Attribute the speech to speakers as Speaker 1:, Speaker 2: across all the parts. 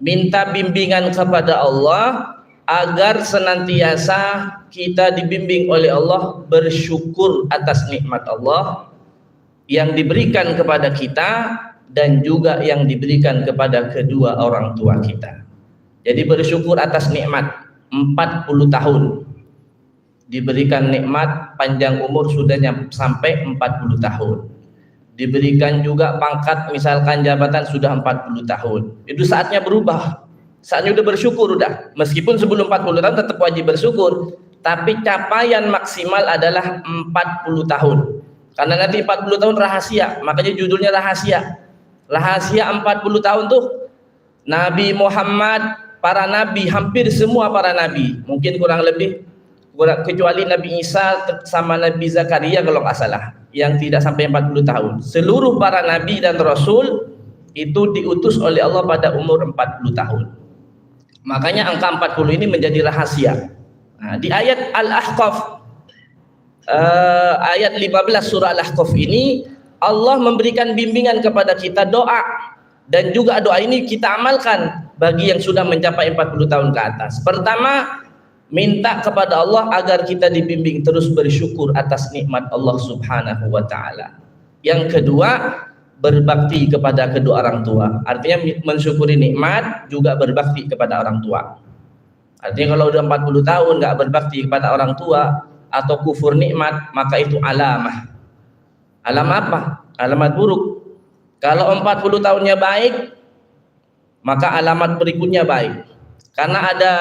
Speaker 1: minta bimbingan kepada Allah agar senantiasa kita dibimbing oleh Allah bersyukur atas nikmat Allah yang diberikan kepada kita dan juga yang diberikan kepada kedua orang tua kita. Jadi bersyukur atas nikmat 40 tahun diberikan nikmat panjang umur sudah sampai 40 tahun. Diberikan juga pangkat misalkan jabatan sudah 40 tahun. Itu saatnya berubah. Saatnya udah bersyukur udah. Meskipun sebelum 40 tahun tetap wajib bersyukur, tapi capaian maksimal adalah 40 tahun. Karena nanti 40 tahun rahasia, makanya judulnya rahasia. Rahasia 40 tahun tuh Nabi Muhammad, para nabi, hampir semua para nabi, mungkin kurang lebih kecuali Nabi Isa sama Nabi Zakaria kalau nggak salah, yang tidak sampai 40 tahun. Seluruh para nabi dan rasul itu diutus oleh Allah pada umur 40 tahun. Makanya angka 40 ini menjadi rahasia. Nah, di ayat Al-Ahqaf ayat 15 surah Al-Ahqaf ini Allah memberikan bimbingan kepada kita doa, dan juga doa ini kita amalkan bagi yang sudah mencapai 40 tahun ke atas. Pertama, minta kepada Allah agar kita dibimbing terus bersyukur atas nikmat Allah Subhanahu wa taala. Yang kedua, berbakti kepada kedua orang tua. Artinya mensyukuri nikmat juga berbakti kepada orang tua. Artinya kalau udah 40 tahun nggak berbakti kepada orang tua atau kufur nikmat, maka itu alamah. Alamat apa? Alamat buruk. Kalau 40 tahunnya baik, maka alamat berikutnya baik. Karena ada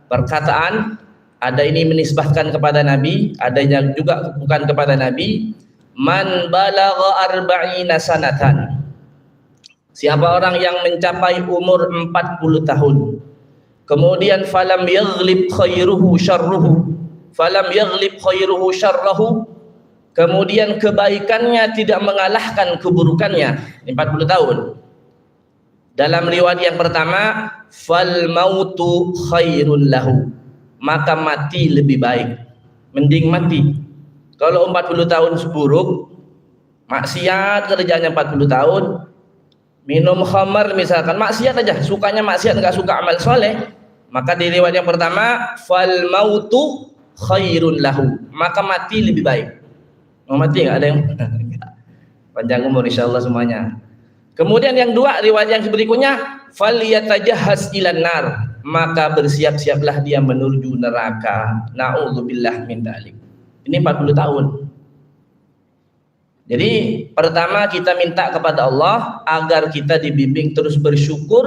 Speaker 1: perkataan, ada ini menisbahkan kepada Nabi, ada yang juga bukan kepada Nabi. Man balagha arba'ina sanatan. Siapa orang yang mencapai umur 40 tahun, kemudian falam yaghlib khairuhu syarruhu, falam yaghlib khairuhu syarruhu, kemudian kebaikannya tidak mengalahkan keburukannya, 40 tahun. Dalam riwayat yang pertama, fal mautu khairun lahu, maka mati lebih baik, mending mati. Kalau 40 tahun buruk, maksiat kerjanya 40 tahun, minum khamar misalkan, maksiat aja, sukanya maksiat, nggak suka amal soleh, maka di riwayat yang pertama, fal mautu khairun lahu, maka mati lebih baik. Mau mati nggak ada yang panjang umur insyaallah semuanya. Kemudian yang dua, riwayat yang berikutnya, falyatajahhaz ilan nar, maka bersiap-siaplah dia menuju neraka. Na'udzubillah min dzalik. Ini 40 tahun. Jadi pertama kita minta kepada Allah agar kita dibimbing terus bersyukur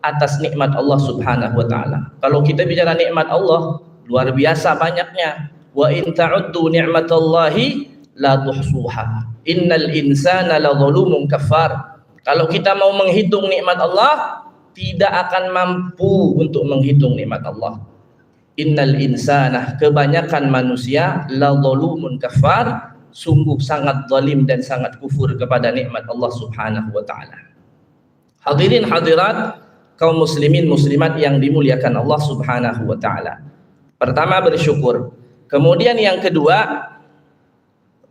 Speaker 1: atas nikmat Allah Subhanahu wa taala. Kalau kita bicara nikmat Allah, luar biasa banyaknya. Wa in ta'uddu ni'matallahi la tuhsuha. Innal insana ladzalumun kafar. Kalau kita mau menghitung nikmat Allah, tidak akan mampu untuk menghitung nikmat Allah. Innal insana, kebanyakan manusia, ladzalumun kafar, sungguh sangat zalim dan sangat kufur kepada nikmat Allah Subhanahu wa taala. Hadirin hadirat kaum muslimin muslimat yang dimuliakan Allah Subhanahu wa taala. Pertama bersyukur. Kemudian yang kedua,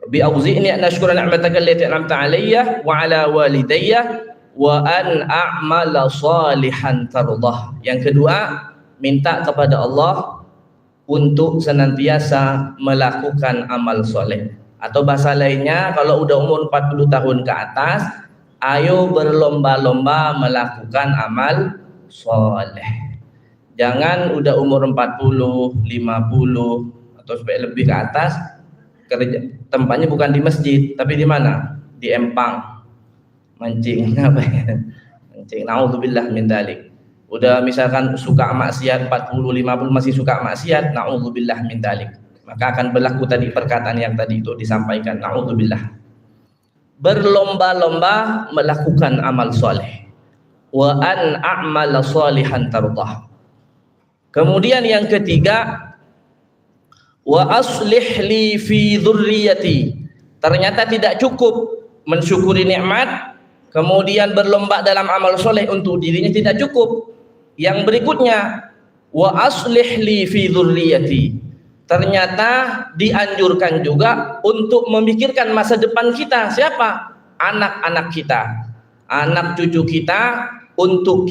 Speaker 1: bi auzi'ni an ashkura ni'mataka allati an'amta 'alayya wa 'ala walidayya wa an a'mala salihan tardah. Yang kedua, minta kepada Allah untuk senantiasa melakukan amal soleh. Atau bahasa lainnya, kalau udah umur 40 tahun ke atas, ayo berlomba-lomba melakukan amal soleh. Jangan udah umur 40, 50 atau sampai lebih ke atas, kerja tempatnya bukan di masjid, tapi di mana? Di empang, mancing, apa ya? Mancing. Naudzubillah min dzalik. Udah misalkan suka maksiat 40, 50 masih suka maksiat, naudzubillah min dzalik. Maka akan berlaku tadi perkataan yang tadi itu disampaikan, naudzubillah. Berlomba-lomba melakukan amal soleh. Wa an a'mala salihan tardah. Kemudian yang ketiga, wa aslih li fi dzurriyyati. Ternyata tidak cukup mensyukuri nikmat, kemudian berlomba dalam amal soleh untuk dirinya tidak cukup. Yang berikutnya, wa aslih li fi dzurriyyati. Ternyata dianjurkan juga untuk memikirkan masa depan kita. Siapa? Anak-anak kita, anak cucu kita, untuk